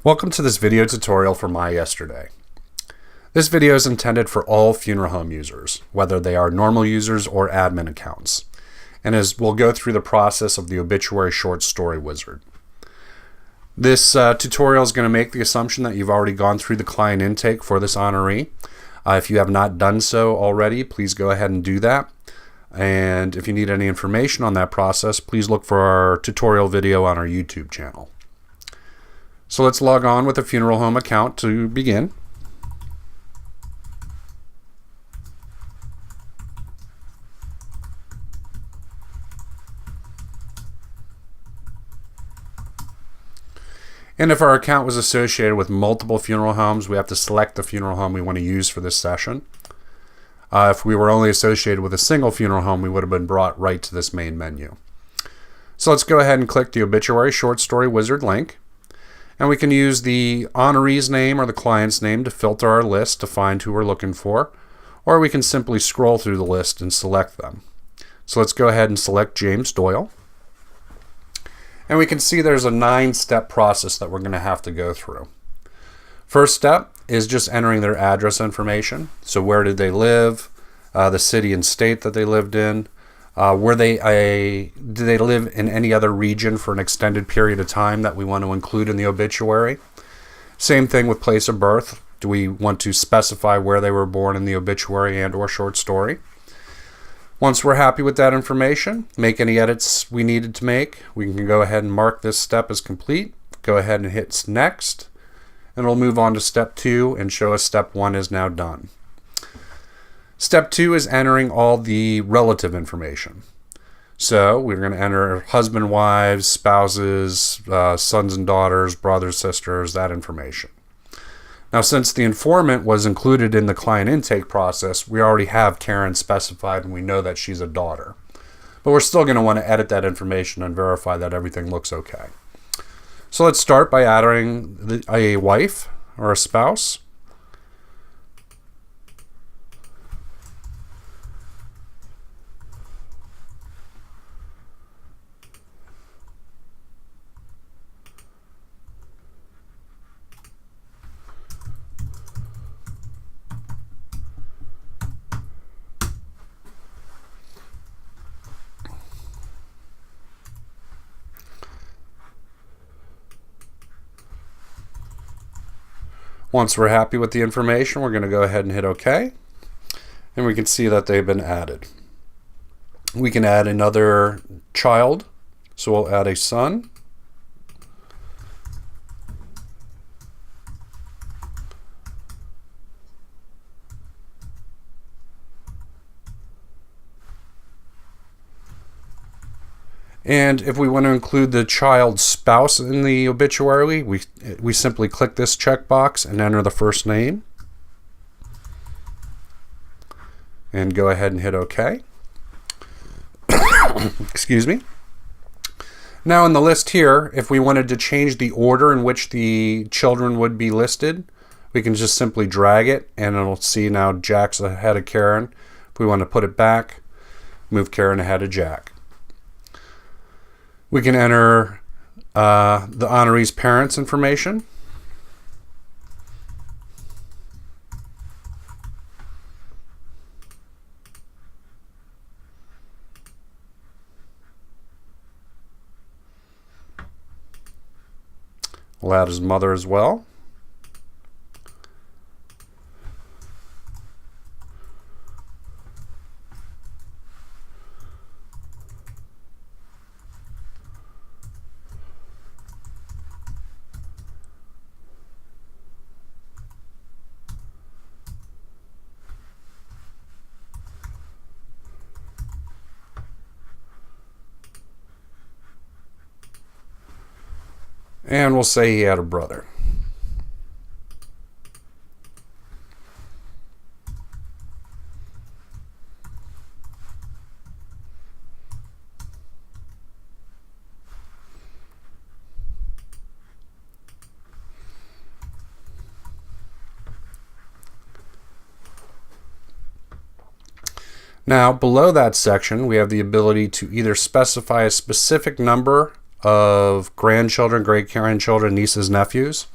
Welcome to this video tutorial for My Yesterday. This video is intended for all funeral home users, whether they are normal users or admin accounts, and we'll go through the process of the Obituary Short Story Wizard. This tutorial is going to make the assumption that you've already gone through the client intake for this honoree. If you have not done so already, please go ahead and do that. And if you need any information on that process, please look for our tutorial video on our YouTube channel. So let's log on with a funeral home account to begin. And if our account was associated with multiple funeral homes, we have to select the funeral home we want to use for this session. If we were only associated with a single funeral home, we would have been brought right to this main menu. So let's go ahead and click the Obituary Short Story Wizard link. And we can use the honoree's name or the client's name to filter our list to find who we're looking for, or we can simply scroll through the list and select them. So let's go ahead and select James Doyle. And we can see there's a 9-step process that we're going to have to go through. First step is just entering their address information. So where did they live, the city and state that they lived in, did they live in any other region for an extended period of time that we want to include in the obituary? Same thing with place of birth. Do we want to specify where they were born in the obituary and or short story? Once we're happy with that information, make any edits we needed to make, we can go ahead and mark this step as complete. Go ahead and hit next, and we'll move on to step 2 and show us step 1 is now done. Step 2 is entering all the relative information. So we're going to enter husband, wives, spouses, sons and daughters, brothers, sisters, that information. Now, since the informant was included in the client intake process, we already have Karen specified and we know that she's a daughter. But we're still going to want to edit that information and verify that everything looks okay. So let's start by adding a wife or a spouse. Once we're happy with the information, we're going to go ahead and hit OK. And we can see that they've been added. We can add another child. So we'll add a son. And if we want to include the child's spouse in the obituary, we simply click this checkbox and enter the first name. And go ahead and hit OK. Excuse me. Now in the list here, if we wanted to change the order in which the children would be listed, we can just simply drag it and it'll see now Jack's ahead of Karen. If we want to put it back, move Karen ahead of Jack. We can enter the honoree's parents' information. We'll add his mother as well. And we'll say he had a brother. Now, below that section, we have the ability to either specify a specific number of grandchildren, great-grandchildren, nieces, nephews,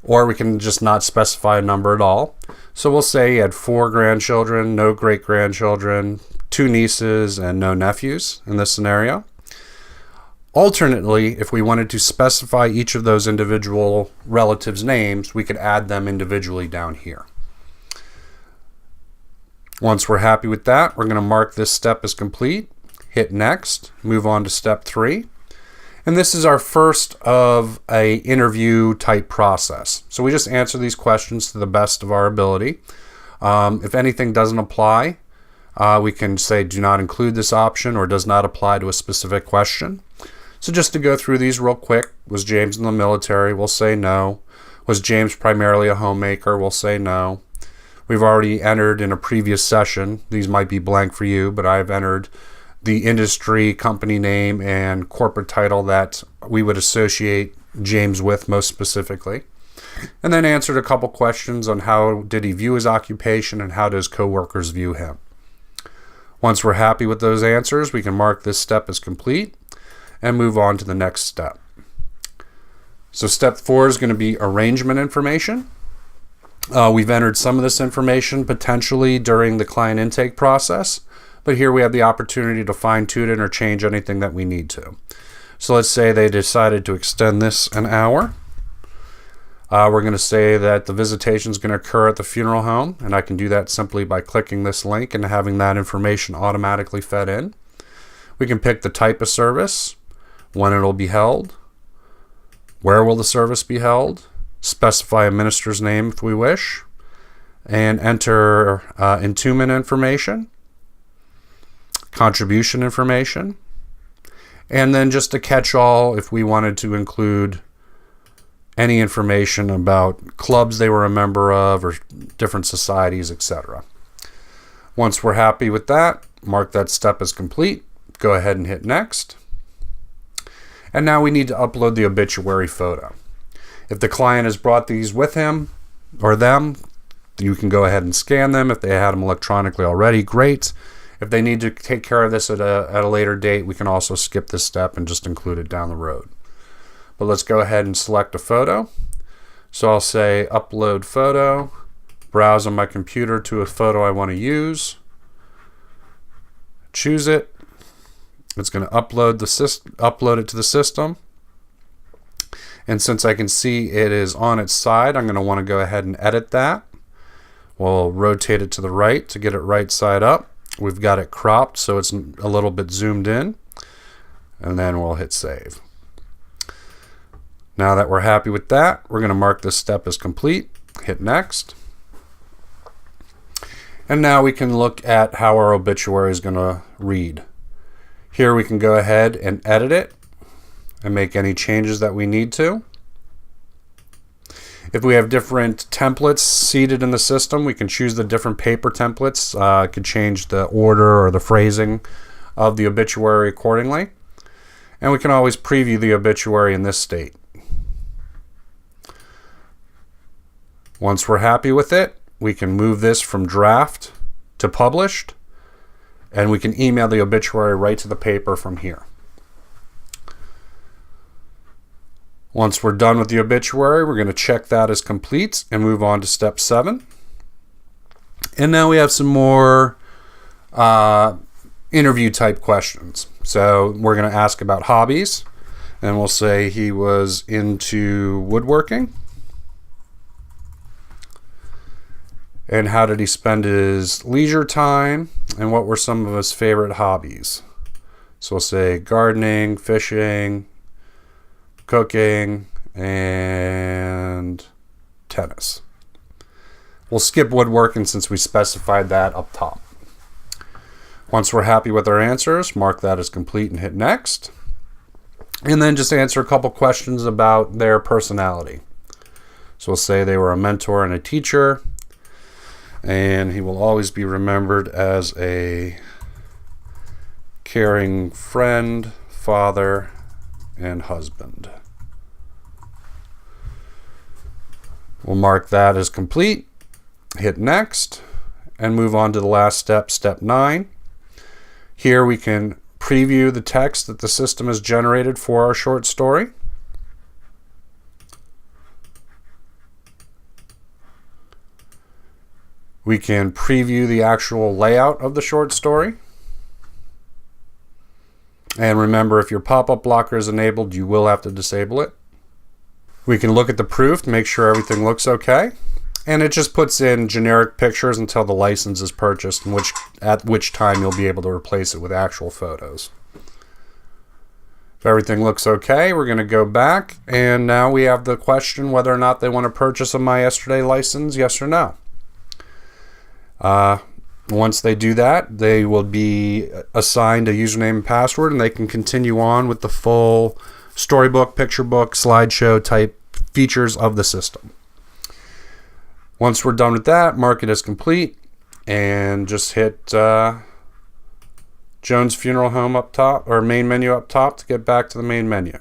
Or we can just not specify a number at all. So we'll say he had 4 grandchildren, no great-grandchildren, 2 nieces, and no nephews in this scenario. Alternately, if we wanted to specify each of those individual relatives' names, we could add them individually down here. Once we're happy with that, we're going to mark this step as complete, hit next, move on to step 3. And this is our first of a interview type process. So we just answer these questions to the best of our ability. If anything doesn't apply, we can say do not include this option or does not apply to a specific question. So just to go through these real quick, was James in the military? We'll say no. Was James primarily a homemaker? We'll say no. We've already entered in a previous session. These might be blank for you, but I've entered the industry, company name, and corporate title that we would associate James with most specifically. And then answered a couple questions on how did he view his occupation and how does coworkers view him. Once we're happy with those answers, we can mark this step as complete and move on to the next step. So step 4 is going to be arrangement information. We've entered some of this information potentially during the client intake process, but here we have the opportunity to fine-tune it or change anything that we need to. So let's say they decided to extend this an hour. We're going to say that the visitation is going to occur at the funeral home, and I can do that simply by clicking this link and having that information automatically fed in. We can pick the type of service, when it will be held, where will the service be held, specify a minister's name if we wish, and enter entombment information, contribution information, and then just a catch-all if we wanted to include any information about clubs they were a member of or different societies, etc. Once we're happy with that, mark that step as complete, go ahead and hit next. And now we need to upload the obituary photo. If the client has brought these with him or them, you can go ahead and scan them. If they had them electronically already, great. If they need to take care of this at a later date, we can also skip this step and just include it down the road. But let's go ahead and select a photo. So I'll say upload photo, browse on my computer to a photo I want to use, choose it. It's going to upload it to the system. And since I can see it is on its side, I'm going to want to go ahead and edit that. We'll rotate it to the right to get it right side up. We've got it cropped so it's a little bit zoomed in. And then we'll hit save. Now that we're happy with that, we're going to mark this step as complete. Hit next. And now we can look at how our obituary is going to read. Here we can go ahead and edit it and make any changes that we need to. If we have different templates seated in the system, we can choose the different paper templates. Could change the order or the phrasing of the obituary accordingly. And we can always preview the obituary in this state. Once we're happy with it, we can move this from draft to published, and we can email the obituary right to the paper from here. Once we're done with the obituary, we're going to check that as complete and move on to step 7. And now we have some more interview type questions. So we're going to ask about hobbies, and we'll say he was into woodworking. And how did he spend his leisure time, and what were some of his favorite hobbies? So we'll say gardening, fishing, cooking, and tennis. We'll skip woodworking since we specified that up top. Once we're happy with our answers, mark that as complete and hit next. And then just answer a couple questions about their personality. So we'll say they were a mentor and a teacher, and he will always be remembered as a caring friend, father, and husband. We'll mark that as complete, hit next, and move on to the last step, step 9. Here we can preview the text that the system has generated for our short story. We can preview the actual layout of the short story. And remember, if your pop-up blocker is enabled, you will have to disable it. We can look at the proof to make sure everything looks okay. And it just puts in generic pictures until the license is purchased, at which time you'll be able to replace it with actual photos. If everything looks okay, we're going to go back, and now we have the question whether or not they want to purchase a My Yesterday license, yes or no. Once they do that, they will be assigned a username and password, and they can continue on with the full storybook, picture book, slideshow type features of the system. Once we're done with that, mark it as complete, and just hit Jones Funeral Home up top, or main menu up top, to get back to the main menu.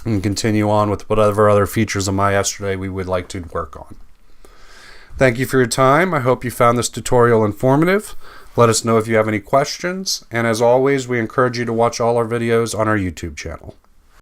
And continue on with whatever other features of My Yesterday we would like to work on. Thank you for your time. I hope you found this tutorial informative. Let us know if you have any questions. And as always, we encourage you to watch all our videos on our YouTube channel.